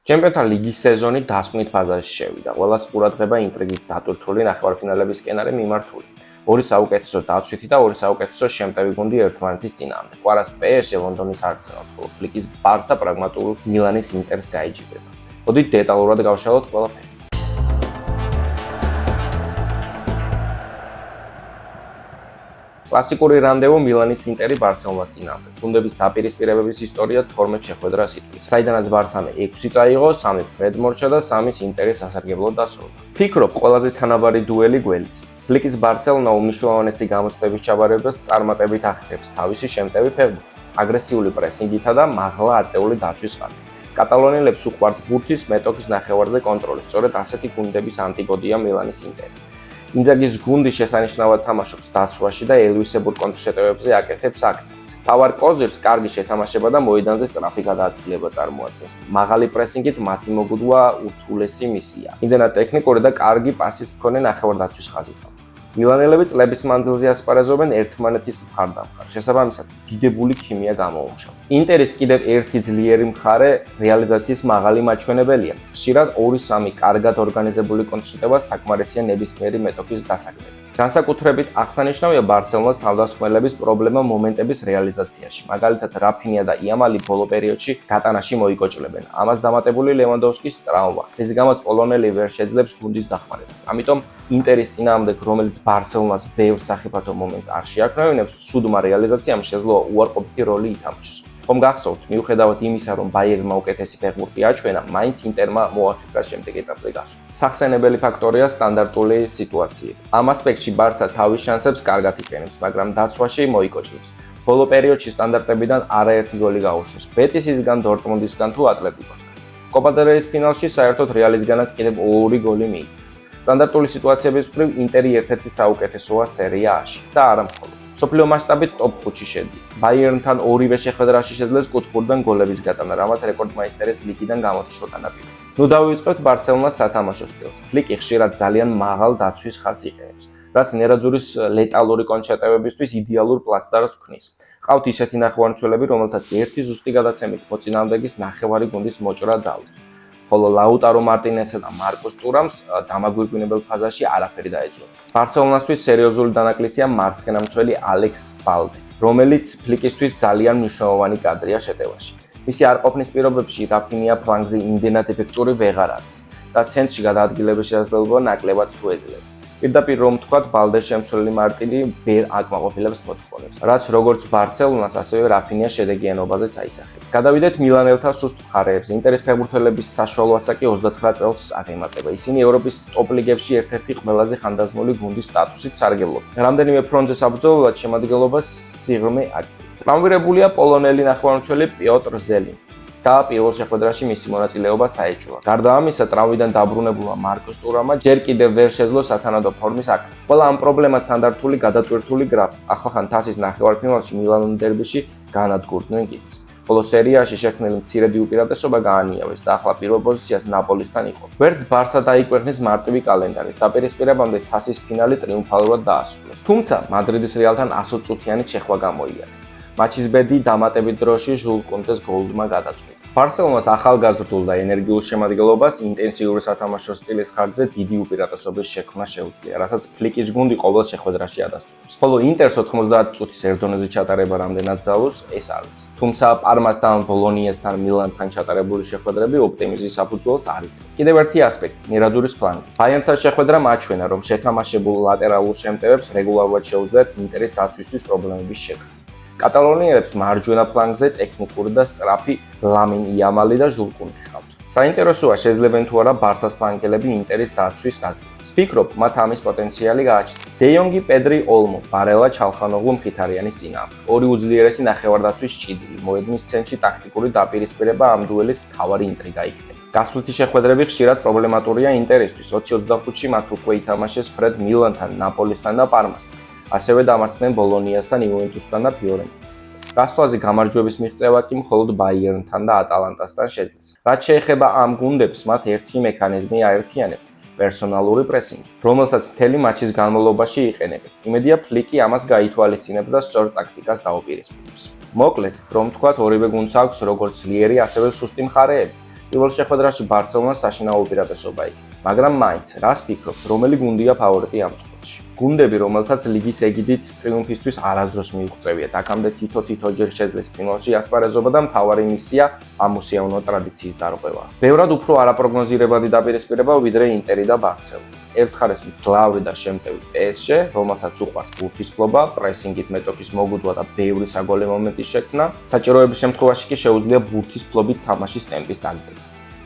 ჩემპიონთა ლიგის სეზონი დასკვნით ფაზაში შევიდა. ყველას ყურადღება ინტრიგით დატვირთული ნახევარფინალების სკენარი მიმართული. ორი საუკეთესო დაცვითი და ორი საუკეთესო შემტევი გუნდი ერთმანეთის წინააღმდეგ. კვარას PSG ლონდონის Arsenal-ს, ხოლო ფლიკის Barça პრაგმატულ მილანის Inter's გაიჯიბება. მოდით დეტალურად გავშალოთ ყველაფერი. კლასიკური რანდევუ მილანის Inter'i Barcelona-ს წინააღმდეგ. გუნდების დაპირისპირებების ისტორია 12 შეხვედრას ითვლის. საიდანაც Barça-მ 6 წაიღო, 3 ფრედ მორჩა და 3 Inter'i სასარგებლოდ დასრულდა. ფიქრობ, ყველაზე თანაბარი დუელი გველის. ფლიკის Barcelona უმნიშვნელოვანესი გამოცდების ჩაბარებას წარმატებით ახდენს თავისი შემტევი ფეხბურთით, აგრესიული პრესინგითა და მაღლა აწეული დაცვის ხაზით. კატალონიელებს უყვართ ბურთის მეტოქის ნახევარზე კონტროლი, სწორედ ასეთი გუნდების ანტიპოდია მილანის Inter'i. ინზაგის გუნდი შესანიშნავად თამაშობს დაცვაში და ელვისებურ კონტრშეტევებზე აკეთებს აქცენტს. თავარ კოზირს კარგი შეთამაშება და მოედანზე სწრაფი გადაადგილება წარმოადგენს. მაღალი პრესინგით მათი მოგდვა ურთულესი მისია. იმდენად ტექნიკური და კარგი პასის მქონე ნახევარდაცვის ხაზით. მილანელები წლების მანძილზე ასპარეზობენ ერთმანეთის მხარდამხარ. შესაბამისად, დიდებული ქიმია გამოუმუშავდა. ინტერის კიდევ ერთი ძლიერი მხარე რეალიზაციის მაღალი მაჩვენებელია. ხშირად 2-3 კარგად ორგანიზებული კონტრშეტევა საკმარისია ნებისმიერი მეტოქის დასაგრებით. განსაკუთრებით აღსანიშნავია Barcelona-ს თავდასხმელების პრობლემა მომენტების რეალიზაციაში. მაგალითად, Rafinha და Yamal ბოლო პერიოდში გატანაში მოიკოჭლებენ. ამას დამატებული Lewandowski-ს ტრავმა, რის გამოც პოლონელი ვერ შეძლებს გუნდის დახმარებას. ამიტომ Inter's წინააღმდეგ, რომელიც Barcelona-ს ბევრ სახიფათო მომენტს არ შეაქმნევინებს, სუდმა რეალიზაციამ შეძლო უარყოფითი როლი ითამაშოს. ხომ გახსოვთ, მიუხედავად იმისა, რომ Bayern-მა უკეთესი ფეხბურთი აჩვენა, მაინც Inter-მა მოახერხა შემდეგ ეტაპზე გასვლა. სახსენებელი ფაქტორია სტანდარტული სიტუაციები. ამ ასპექტში Barça თავის შანსებს კარგად იყენებს, მაგრამ დაცვაში მოიკოჭლებს. ბოლო პერიოდში სტანდარტებიდან არაერთი გოლი გაუშვეს. Betis-ისგან, Dortmund-ისგან თუ Atletico-სგან. Copa del Rey-ის ფინალში საერთოდ Real-ისგანაც კიდევ 2 გოლი მიიღეს. სტანდარტული სიტუაციების მხრივ Inter-ი ერთ-ერთი საუკეთესოა სერია A-ში და არა მხოლოდ. სოფლიო მასშტაბით ტოპ 5-ში შედია. Bayern-თან ორივე შეხვედრაში შეძლეს კუთხურიდან გოლების გატანა, რამაც რეკორდმაისტერის ლიგიდან გამოთიშო განაპირობა. ნუ დავიწყებთ Barcelona-ს სათამაშო სტილს. ფლიკი ხშირად ძალიან მაღალ დაცვის ხაზს იყენებს, რაც ნერაძურის ლეტალური კონტრშეტევებისთვის იდეალურ პლაცდარს ქმნის. ყავთ ისეთი ნახევარმცველები, რომელთაც ერთი ზუსტი გადაცემით მოწინააღმდეგის ნახევარი გუნდის მოჭრა ძალუძს. ხოლო Lautaro Martinez-ს და Marcos Thuramს დამაგვირგვინებელ ფაზაში არაფერი დაეწუვა. Barcelona-სთვის სერიოზული დანაკლისია მარცხენა მცველი Alex Balde, რომელიც ფლიკისთვის ძალიან მნიშვნელოვანი კადრია შეტევაში. მისი არყოფნის პირობებში Rafinha ფლანგზე იმდენად ეფექტური ვეღარ არის და ცენტრში გადაადგილების შესაძლებლობა ნაკლებად თუ ეძლევა. პირდაპირ რომ თქვათ, Balde-ს შემცვლელი Martini ვერ აკმაყოფილებს მოთხოვნებს, რაც როგორც Barcelona-ს, ასევე Rafinha შედეგიანობაზეც აისახება. გადავიდეთ მილანელთა სუსტ მხარეებზე. Inter's ფეხბურთელების საშუალო ასაკი 29 წელს აღემატება. ისინი ევროპის ტოპ ლიგებში ერთ-ერთი ყველაზე ხანდაზმული გუნდის სტატუსით სარგებლობენ. რამდენიმე ფრონტზე საბრძოლველად შემადგენლობას სიღრმე აკეთებს. ტრავმირებულია პოლონელი ნახევარმცველი Piotr Zelinski და პირველ შეხვედრაში მისი მონაწილეობა საეჭვლა. გარდა ამისა, ტრავმიდან დაბრუნებულმა Marcos Thuramმა ჯერ კიდევ ვერ შეძლო სათანადო ფორმის აკრეფა. ყველა ამ პრობლემას სტანდარტული გადატვირთული გრაფი. ახლახან თასის ნახევარფინალში მილანურ დერბიში განადგურდნენ კიდეც. ხოლო სერიაში შექმნილი მცირედი უპირატესობა გაანიავეს და ახლა პირველ პოზიციას ნაპოლისთან იყო. ვერც Barça დაიკვირნის მარტივი კალენდარი. დაპირისპირებამდე თასის ფინალი ტრიუმფალურად დაასრულეს. თუმცა Madrid-ის Real-თან 100 წუთიანი შეხვა გამოიარეს. მაჩის ბედი დამატებით დროში ჟულ კონტეს გოლდმა გადაწყვიტა. Barcelona-ს ახალგაზრდულ და ენერგიულ შემადგენლობას ინტენსიური სათამაშო სტილის ხარჯზე დიდი უპირატესობის შექმნა შეუძლია, რასაც ფლიკის გუნდი ყოველ შეხვედრაში ადასტურებს. ხოლო Inter's 90 წუთის ერთდონეზე ჩატარება რამდენად ძალუს, ეს არ არის. თუმცა Parma-სთან, Bologna-სთან, Milan-თან ჩატარებული შეხვედრები ოპტიმიზმის საფუძველს არ იძლევა. კიდევ ერთი ასპექტი, ნერაძურის ფლანგი. Bayern-თან შეხვედრა მაჩვენა, რომ შეთამაშებულ ლატერალურ შემტევებს რეგულარულად შეუძლიათ Inter's დაცვისთვის პრობლემების შექმნა. კატალონიელებს მარჯვენა ფლანგზე ტექნიკური და სწრაფი Lamine Yamal და Jules Koundé ჰყავთ. საინტერესოა შეძლებენ თუ არა Barça-ს ფლანგელები Inter's დაცვის დაძლევას. ფიქრობ, მათ ამის პოტენციალი გააჩნია. De Jong, Pedri, Olmo, Barella, Çalhanoğlu მხითარიანის წინააღმდეგ. ორი უძლიერესი ნახევარდაცვის ჭიდილი, მოედნის ცენტრში ტაქტიკური დაპირისპირება ამ დუელის მთავარი ინტრიგა იქნება. გასვლითი შეხვედრები ხშირად პრობლემატურია Inter'ისთვის. 2025-ში მათ უკვე ითამაშეს ფრედ Milan-თან, Napoli-სთან და Parma-სთან. ასევე დამარცხდნენ Bologna-სთან, Juventus-თან და Fiorentina-სთან. გასვლაზე გამარჯვების მიღწევა კი მხოლოდ Bayern-თან და Atalanta-სთან შეძლეს. რაც შეეხება ამ გუნდებს, მათ ერთი მექანიზმი აერთიანებთ: პერსონალური პრესინგი, რომელსაც მთელი მატჩის განმავლობაში იყენებენ. იმედია ფლიკი ამას გაითვალისწინებს და სწორ ტაქტიკას დაუპირისპირებს. მოკლედ, რომ თქვათ, ორივე გუნდს აქვს როგორც ძლიერი, ასევე სუსტი მხარეები. პირველ შეხვედრაში ბარსელონას საშინაო უპირატესობა იქ. მაგრამ მაინც, რას ფიქრობთ, რომელი გუნდია ფავორიტი ამ წყვილში? გუნდები, რომელთაც ლიგის ეგიდით ტრიუმფისთვის არასდროს მიუღწევიათ, აქამდე თითო-თითოჯერ შეძლეს ფინალში ასპარეზობა და მთავარი მისია ამ უსიამოვნო ტრადიციის დარღვევა. ბევრად უფრო არაპროგნოზირებადი დაპირისპირება ვიდრე ინტერი და ბარსელონა. ერთხარეს მძლავრი და შემტევი PSG, რომელსაც უყვარს ბურთისფლობა, პრესინგით მეტოქის მოგუდვა და ბევრი საგოლე მომენტის შექმნა, საჭიროების შემთხვევაში კი შეუძლია ბურთისფლობით თამაშის ტემპის დაგდება.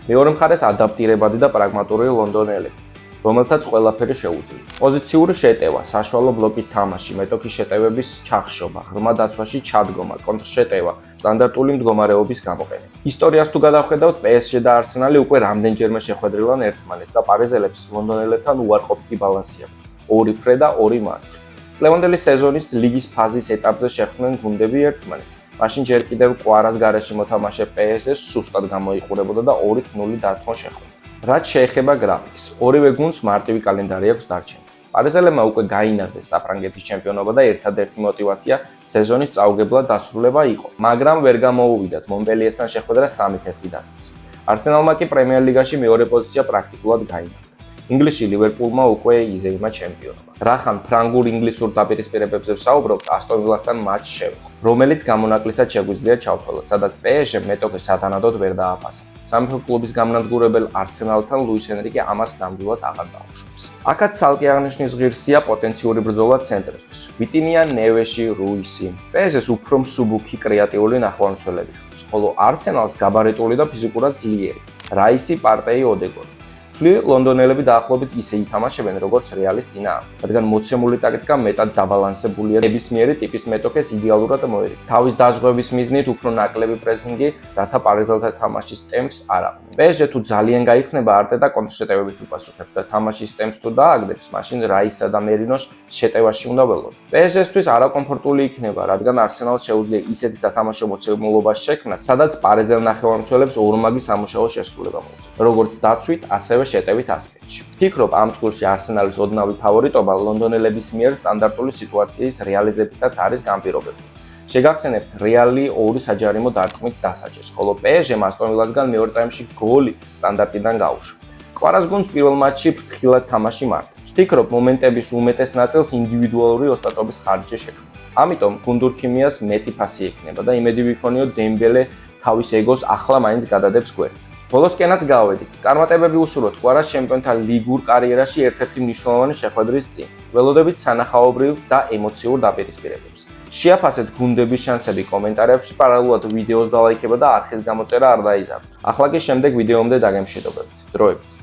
მეორე მხარეს ადაპტირებადი და პრაგმატული ლონდონელები, რომელთაც ყველაფერი შეუძლია. პოზიციური შეტევა, საშუალო ბლოკით თამაში, მეტოქის შეტევების ჩახშობა, ღრმა დაცვაში ჩადგომა, კონტრშეტევა, სტანდარტული მდგომარეობის გამოყენება. ისტორიას თუ გადავხედავთ, PSG და Arsenal უკვე რამდენჯერმე შეხვედრილან ერთმანეთს და პარიზელებს ლონდონელებთან უარყოფითი ბალანსი აქვთ. 2 ფრე და 2 მარცხი. წლევანდელი სეზონის ლიგის ფაზის ეტაპზე შეხვდნენ გუნდები ერთმანეთს. მაშინ ჯერ კიდევ კვარას გარეშე მოთამაშე PSG სუსტად გამოიყურებოდა და 2-0 დარტყმა შეხვდა. რაც შეეხება გრაფიკს, ორივე გუნდს მარტივი კალენდარი აქვს დარჩენილი. პარიზელებმა უკვე გაინარდეს საფრანგეთის ჩემპიონობა და ერთადერთი мотиваცია სეზონის წაუგებლად დასრულება იყო, მაგრამ ვერ გამოუვიდათ მონპელიესთან შეხვედრა 3-1 დარტყმის. Arsenalმა კი პრემიერ ლიგაში მეორე პოზიცია პრაქტიკულად გაინარდა. ინგლისში ლივერპულმა უკვე იზეიმა ჩემპიონობა. რახან ფრანგულ-ინგლისურ დაპირისპირებებზე ვსაუბრობთ, Aston Villa-სთან მატჩს შევხვდა, რომელიც გამონაკლისად შეგვიძლია ჩავთვალოთ, სადაც PSG მეტოქეს სათანადოდ ვერ დააფასა. სამეფო კლუბის გამნადგურებელ Arsenal-თან ლუის ენრიკე ამას ნამდვილად აღარ დაუშვებს. აქაც ცალკე აღნიშნის ღირსია პოტენციური ბრძოლა ცენტრისთვის. ვიტინია, ნევეში, რუისი. PSG-ს უფრო მსუბუქი კრეატიული ნახევარმცველები ჰყავს, ხოლო Arsenal-ს გაბარიტული და ფიზიკურად ძლიერი. რაისი, პარტეი, ოდეგორი. ლონდონელები დაახლოებით ისე ითამაშებენ, როგორც რეალის წინააღმდეგ, რადგან მოცემული ტაქტიკა მეტად დაბალანსებულია ნებისმიერი ტიპის მეტოქეს იდეალურად მოერგება. თავის დაზღვევის მიზნით უფრო ნაკლები პრესინგი, რათა პარიზელთა თამაშის ტემპს არ აყენებს. PSG თუ ძალიან გაიხსნება, არტეტა კონტრშეტევებით უპასუხებს და თამაშის ტემპს თუ დააგდებს, მაშინ რაისა და მერინოს შეტევაში უნდა ველოდოთ. PSG-ისთვის არაკომფორტული იქნება, რადგან Arsenal შეუძლია ისეთი სათამაშო მოცემულობა შექმნა, სადაც პარიზელ ნახევარმცველებს ორმაგი სამუშაო შესრულება მოუწევს, როგორც დაცვით, ასევე შეტევით ასპექტში. ფიქრობ, ამ წყვილში Arsenal-ის ოდნავი ფავორიტობა ლონდონელების მიერ სტანდარტული სიტუაციის რეალიზებითაც არის განპირობებული. შეგახსენებთ, რეალი 2 საჯარიმო დარტყმით დასაჯეს, ხოლო PSG-მ Aston Villa-სგან მეორე ტაიმში გოლი სტანდარტიდან გაუშვა. კვარას გუნდს პირველ მატჩში ფრთხილად თამაში მართავს. ფიქრობ, მომენტების უმეტეს ნაწილს ინდივიდუალური ოსტატობის ხარჯზე შექმნა. ამიტომ გუნდურ ქიმიას მეტი ფასი ექნება და იმედი ვიქონიოთ დემბელე თავის ეგოს ახლა მაინც გადადებს გვერდს. ბოლოსკენაც გავედით. წარმატებები უსურვოთ კვარას ჩემპიონთა ლიგურ კარიერაში ერთ-ერთი მნიშვნელოვანი შეხვედრის წინ. ველოდებით სანახაობრივ და ემოციურ დაპირისპირებებს. შეაფასეთ გუნდების შანსები კომენტარებში, პარალელურად ვიდეოს დალაიქება და არხის გამოწერა არ დაიზარდოთ. ახლა კი შემდეგ ვიდეომდე დაგემშვიდობებით. დროებით.